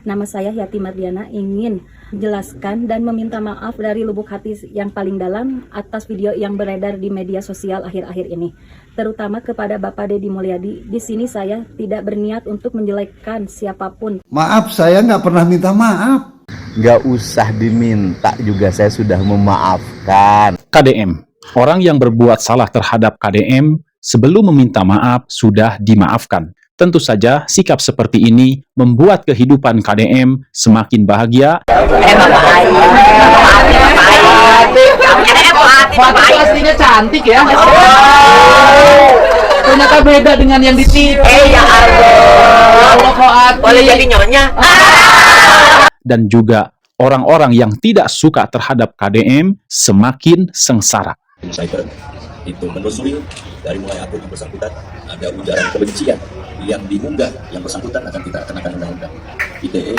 Nama saya Yati Mardiana, ingin menjelaskan dan meminta maaf dari lubuk hati yang paling dalam atas video yang beredar di media sosial akhir-akhir ini. Terutama kepada Bapak Deddy Mulyadi. Di sini saya tidak berniat untuk menjelekkan siapapun. Maaf, saya nggak pernah minta maaf. Nggak usah diminta juga, saya sudah memaafkan. KDM. Orang yang berbuat salah terhadap KDM sebelum meminta maaf sudah dimaafkan. Tentu saja sikap seperti ini membuat kehidupan KDM semakin bahagia. Foto aslinya cantik ya. Ternyata beda dengan yang di TV. Ya Allah. Boleh jadi nyonya. Dan juga orang-orang yang tidak suka terhadap KDM semakin sengsara. Cyber itu menelusuri dari mulai akun yang bersangkutan ada ujaran kebencian yang diunggah yang bersangkutan akan kita kenakan undang-undang ITE.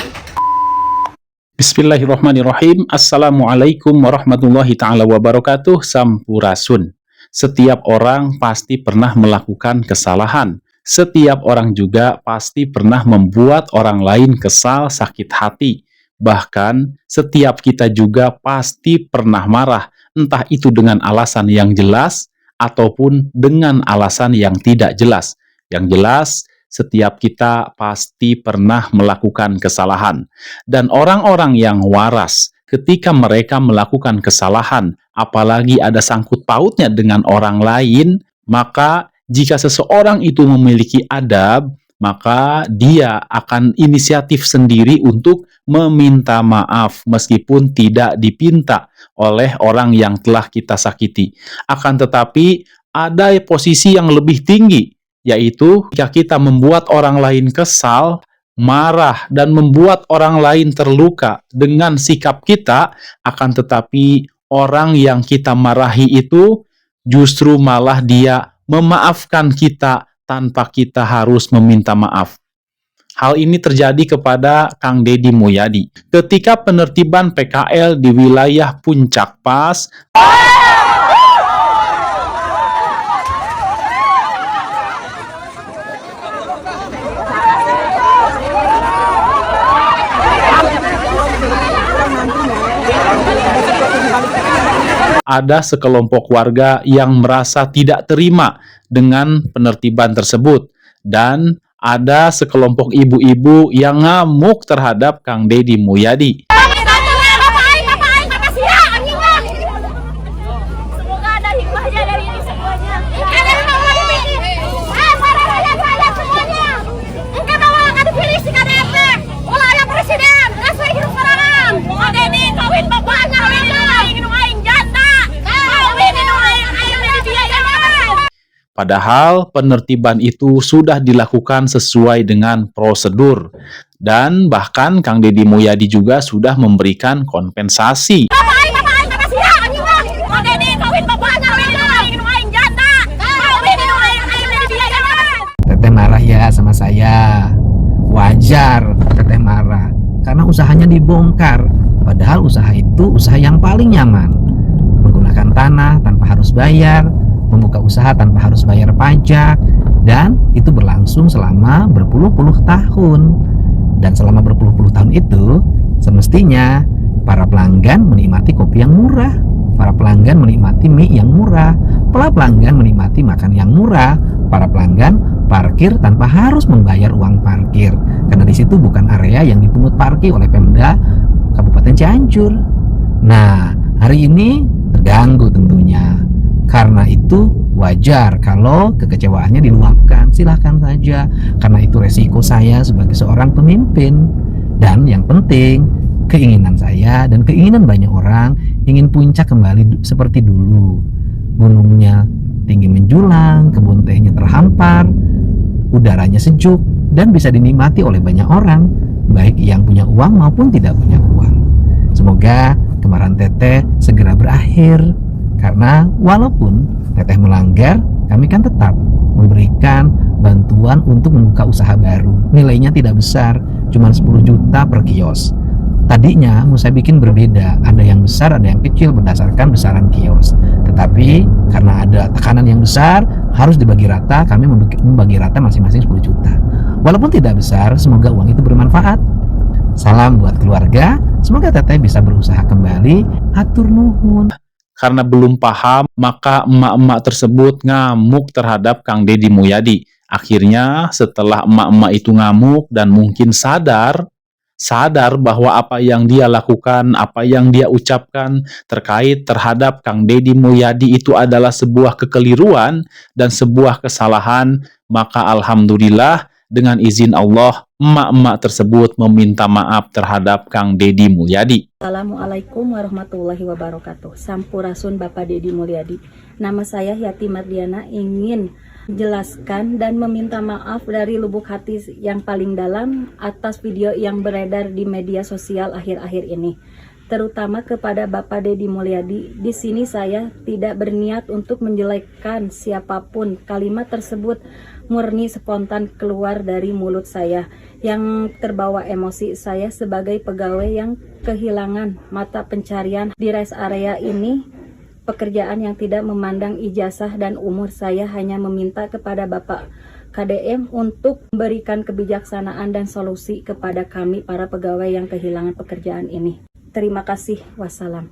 Bismillahirrahmanirrahim. Assalamualaikum warahmatullahi ta'ala wabarakatuh. Sampurasun. Setiap orang pasti pernah melakukan kesalahan. Setiap orang juga pasti pernah membuat orang lain kesal, sakit hati. Bahkan setiap kita juga pasti pernah marah, entah itu dengan alasan yang jelas ataupun dengan alasan yang tidak jelas. Yang jelas, setiap kita pasti pernah melakukan kesalahan. Dan orang-orang yang waras, ketika mereka melakukan kesalahan, apalagi ada sangkut pautnya dengan orang lain, maka jika seseorang itu memiliki adab, maka dia akan inisiatif sendiri untuk meminta maaf meskipun tidak dipinta oleh orang yang telah kita sakiti. Akan tetapi ada posisi yang lebih tinggi, yaitu jika kita membuat orang lain kesal, marah, dan membuat orang lain terluka dengan sikap kita, akan tetapi orang yang kita marahi itu justru malah dia memaafkan kita tanpa kita harus meminta maaf. Hal ini terjadi kepada Kang Deddy Mulyadi. Ketika penertiban PKL di wilayah Puncak Pas, ada sekelompok warga yang merasa tidak terima dengan penertiban tersebut, dan ada sekelompok ibu-ibu yang ngamuk terhadap Kang Deddy Mulyadi. Semoga ada hikmahnya dari ini semuanya. Presiden, hidup orang. Deddy kawin bapaknya, janda. Padahal penertiban itu sudah dilakukan sesuai dengan prosedur. Dan bahkan Kang Deddy Mulyadi juga sudah memberikan kompensasi. Teteh marah ya sama saya. Wajar teteh marah karena usahanya dibongkar. Padahal usaha itu usaha yang paling nyaman. Menggunakan tanah tanpa harus bayar, membuka usaha tanpa harus bayar pajak, dan itu berlangsung selama berpuluh-puluh tahun. Dan selama berpuluh-puluh tahun itu, semestinya para pelanggan menikmati kopi yang murah, para pelanggan menikmati mie yang murah, para pelanggan menikmati makan yang murah, para pelanggan parkir tanpa harus membayar uang parkir, karena di situ bukan area yang dipungut parkir oleh Pemda Kabupaten Cianjur. Nah, hari ini terganggu tentunya. Karena itu wajar kalau kekecewaannya diluapkan, silahkan saja, karena itu resiko saya sebagai seorang pemimpin. Dan yang penting, keinginan saya dan keinginan banyak orang ingin puncak kembali seperti dulu. Gunungnya tinggi menjulang, kebun tehnya terhampar, udaranya sejuk, dan bisa dinikmati oleh banyak orang, baik yang punya uang maupun tidak punya uang. Semoga kemarahan teteh segera berakhir. Karena walaupun teteh melanggar, kami kan tetap memberikan bantuan untuk membuka usaha baru. Nilainya tidak besar, cuma 10 juta per kios. Tadinya mau saya bikin berbeda, ada yang besar, ada yang kecil berdasarkan besaran kios. Tetapi karena ada tekanan yang besar, harus dibagi rata, kami membagi rata masing-masing 10 juta. Walaupun tidak besar, semoga uang itu bermanfaat. Salam buat keluarga. Semoga teteh bisa berusaha kembali. Hatur nuhun. Karena belum paham, maka emak-emak tersebut ngamuk terhadap Kang Deddy Mulyadi. Akhirnya setelah emak-emak itu ngamuk dan mungkin sadar bahwa apa yang dia lakukan, apa yang dia ucapkan terkait terhadap Kang Deddy Mulyadi itu adalah sebuah kekeliruan dan sebuah kesalahan, maka alhamdulillah dengan izin Allah, emak-emak tersebut meminta maaf terhadap Kang Deddy Mulyadi. Assalamualaikum warahmatullahi wabarakatuh. Sampurasun Bapak Deddy Mulyadi. Nama saya Yati Mardiana, ingin jelaskan dan meminta maaf dari lubuk hati yang paling dalam atas video yang beredar di media sosial akhir-akhir ini. Terutama kepada Bapak Deddy Mulyadi. Di sini saya tidak berniat untuk menjelekkan siapapun. Kalimat tersebut murni spontan keluar dari mulut saya yang terbawa emosi. Saya sebagai pegawai yang kehilangan mata pencarian di rest area ini, pekerjaan yang tidak memandang ijazah dan umur, saya hanya meminta kepada Bapak KDM untuk memberikan kebijaksanaan dan solusi kepada kami para pegawai yang kehilangan pekerjaan ini. Terima kasih. Wassalam.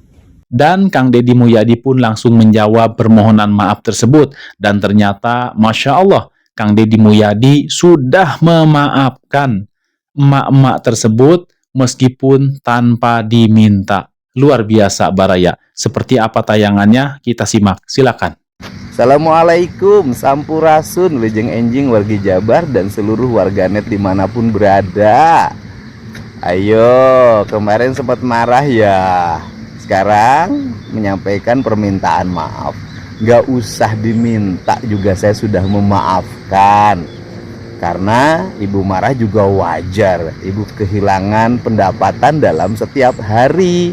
Dan Kang Deddy Mulyadi pun langsung menjawab permohonan maaf tersebut. Dan ternyata, Masya Allah, Kang Deddy Mulyadi sudah memaafkan emak-emak tersebut meskipun tanpa diminta. Luar biasa Baraya. Seperti apa tayangannya? Kita simak. Silakan. Assalamualaikum, sampurasun, lejeng enjing wargi Jabar dan seluruh warganet dimanapun berada. Ayo, kemarin sempat marah ya. Sekarang menyampaikan permintaan maaf. Gak usah diminta juga saya sudah memaafkan. Karena ibu marah juga wajar. Ibu kehilangan pendapatan dalam setiap hari.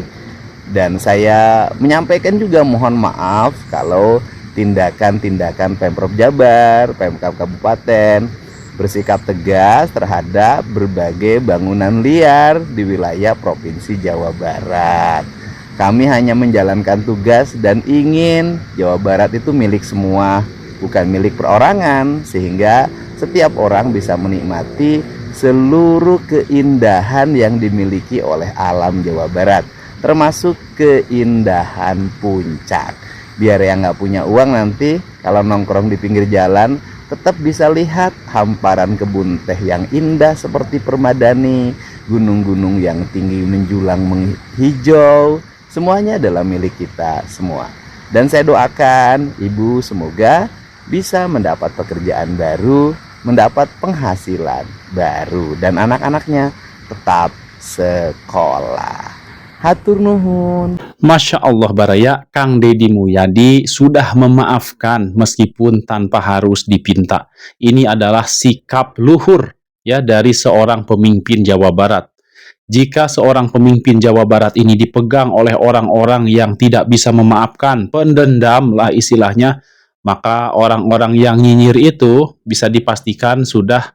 Dan saya menyampaikan juga mohon maaf kalau tindakan-tindakan Pemprov Jabar, Pemkab Kabupaten bersikap tegas terhadap berbagai bangunan liar di wilayah Provinsi Jawa Barat. Kami hanya menjalankan tugas dan ingin Jawa Barat itu milik semua, bukan milik perorangan, sehingga setiap orang bisa menikmati seluruh keindahan yang dimiliki oleh alam Jawa Barat, termasuk keindahan puncak. Biar yang nggak punya uang nanti kalau nongkrong di pinggir jalan tetap bisa lihat hamparan kebun teh yang indah seperti Permadani, gunung-gunung yang tinggi menjulang menghijau, semuanya adalah milik kita semua. Dan saya doakan ibu semoga bisa mendapat pekerjaan baru, mendapat penghasilan baru, dan anak-anaknya tetap sekolah. Hatur nuhun. Masya Allah Baraya, Kang Deddy Mulyadi sudah memaafkan meskipun tanpa harus dipinta. Ini adalah sikap luhur ya dari seorang pemimpin Jawa Barat. Jika seorang pemimpin Jawa Barat ini dipegang oleh orang-orang yang tidak bisa memaafkan, pendendam lah istilahnya, maka orang-orang yang nyinyir itu bisa dipastikan sudah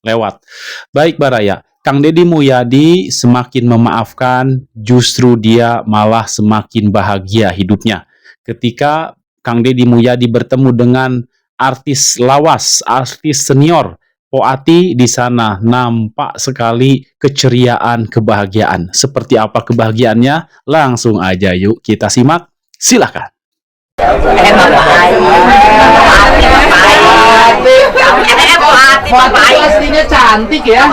lewat. Baik Baraya, Kang Deddy Mulyadi semakin memaafkan, justru dia malah semakin bahagia hidupnya. Ketika Kang Deddy Mulyadi bertemu dengan artis lawas, artis senior, Poati, di sana nampak sekali keceriaan, kebahagiaan. Seperti apa kebahagiaannya? Langsung aja yuk kita simak. Silakan. Aslinya cantik ya.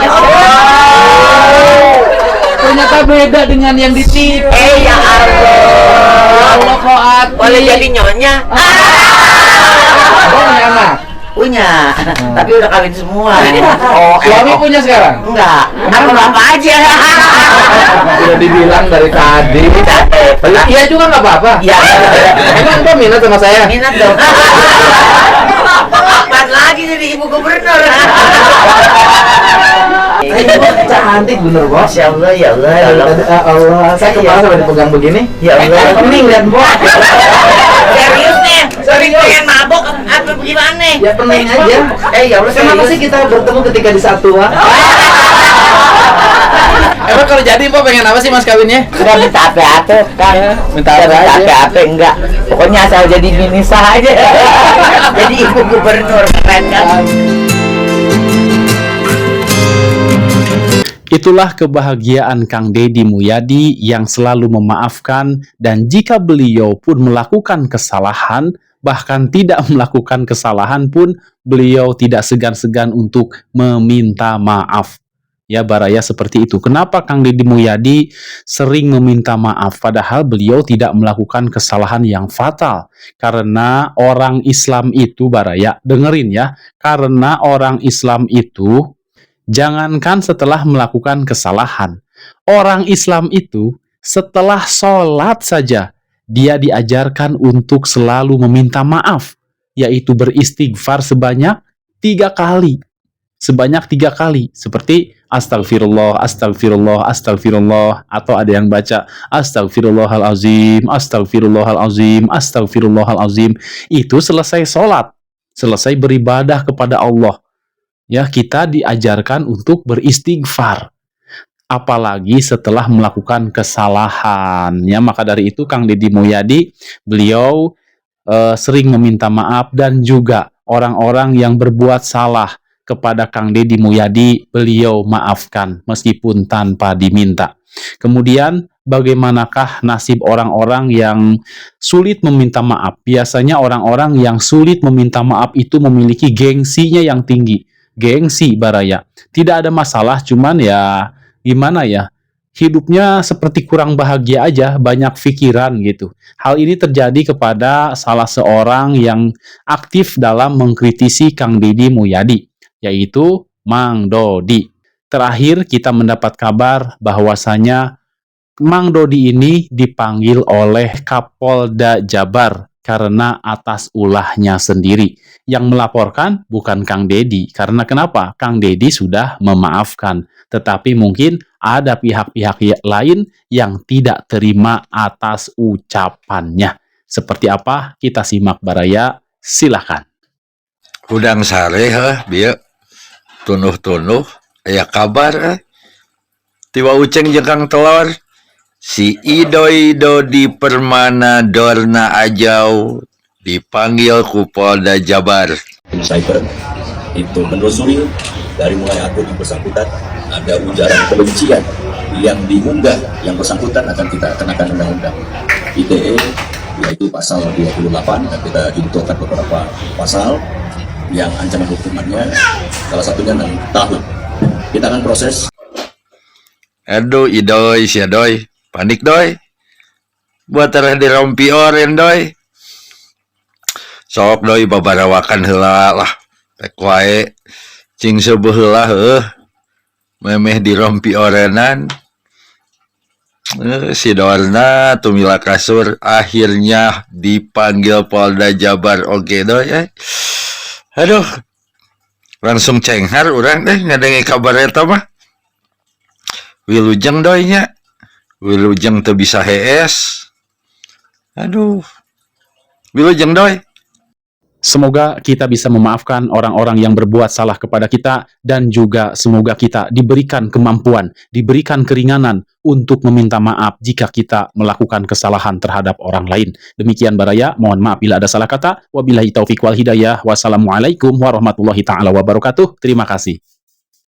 Ternyata beda dengan yang di TV. Ya Allah. Koat. Boleh jadi nyonya? Punya anak? Punya, tapi udah kawin semua. Suami punya sekarang? Enggak, aku bapak aja. Udah dibilang dari tadi. Iya juga nggak apa-apa. Ya, Emang Mbak minat sama saya? minat dong. Pas lagi jadi ibu gubernur. Ibu cantik bener bos. Masya Allah, ya Allah, ya Allah. Allah, saya kepala sampai dipegang begini. Ya Allah. Pening lihat bos. Serius nih, serius pengen mabok apa gimana? Ya pening aja. Ya Allah, Kenapa sih kita bertemu ketika di satu? Emang kalau jadi Mbak pengen apa sih mas kawinnya? Sudah minta apa-apa kan? Minta apa aja? apa enggak? Pokoknya asal jadi Minisa aja. Jadi ibu gubernur, keren kan? Itulah kebahagiaan Kang Deddy Mulyadi yang selalu memaafkan, dan jika beliau pun melakukan kesalahan, bahkan tidak melakukan kesalahan pun, beliau tidak segan-segan untuk meminta maaf. Ya Baraya, seperti itu. Kenapa Kang Deddy Mulyadi sering meminta maaf padahal beliau tidak melakukan kesalahan yang fatal? Karena orang Islam itu, Baraya, dengerin ya, karena orang Islam itu jangankan setelah melakukan kesalahan, orang Islam itu setelah sholat saja dia diajarkan untuk selalu meminta maaf, yaitu beristighfar sebanyak 3 kali. Sebanyak 3 kali, seperti astagfirullah, astagfirullah, astagfirullah, atau ada yang baca astagfirullahalazim, astagfirullahalazim, astagfirullahalazim. Itu selesai sholat, selesai beribadah kepada Allah. Ya, kita diajarkan untuk beristighfar, apalagi setelah melakukan kesalahan. Ya, maka dari itu Kang Deddy Mulyadi beliau sering meminta maaf, dan juga orang-orang yang berbuat salah kepada Kang Deddy Mulyadi beliau maafkan meskipun tanpa diminta. Kemudian bagaimanakah nasib orang-orang yang sulit meminta maaf? Biasanya orang-orang yang sulit meminta maaf itu memiliki gengsinya yang tinggi. Gengsi, Baraya. Tidak ada masalah, cuman ya gimana ya, hidupnya seperti kurang bahagia aja, banyak pikiran gitu. Hal ini terjadi kepada salah seorang yang aktif dalam mengkritisi Kang Deddy Mulyadi, yaitu Mang Dodi. Terakhir kita mendapat kabar bahwasanya Mang Dodi ini dipanggil oleh Kapolda Jabar karena atas ulahnya sendiri. Yang melaporkan bukan Kang Deddy, karena kenapa? Kang Deddy sudah memaafkan, tetapi mungkin ada pihak-pihak lain yang tidak terima atas ucapannya. Seperti apa? Kita simak, Baraya, silakan. Udang sare bieu tunuh-tunuh aya kabar tiba uceng jeung Kang Telor si Idoi Dodi Permana Dorna Ajau dipanggil ku Polda Jabar. Cyber itu menelusuri dari mulai akun yang bersangkutan, ada ujaran kebencian yang diunggah yang bersangkutan akan kita kenakan undang-undang ITE, yaitu pasal 28, dan kita juntuhkan beberapa pasal yang ancaman hukumannya salah satunya 6 tahun. Kita akan proses. Aduh Idoi si Doi panik doi buat terah dirompi oren doi sok doi babarawakan heula lah pek wae cing seubeuh heula memeh dirompi orenan. Si Dorna tumila kasur akhirnya dipanggil Polda Jabar. Oke doi aduh langsung cenghar urang deh ngadengi kabar eta mah wilujeng doi nya wilujeng teu bisa hees. Aduh wilujeng doi. Semoga kita bisa memaafkan orang-orang yang berbuat salah kepada kita, dan juga semoga kita diberikan kemampuan, diberikan keringanan untuk meminta maaf jika kita melakukan kesalahan terhadap orang lain. Demikian Baraya, mohon maaf bila ada salah kata. Wabillahi taufiq wal hidayah. Wassalamualaikum warahmatullahi taala wabarakatuh. Terima kasih.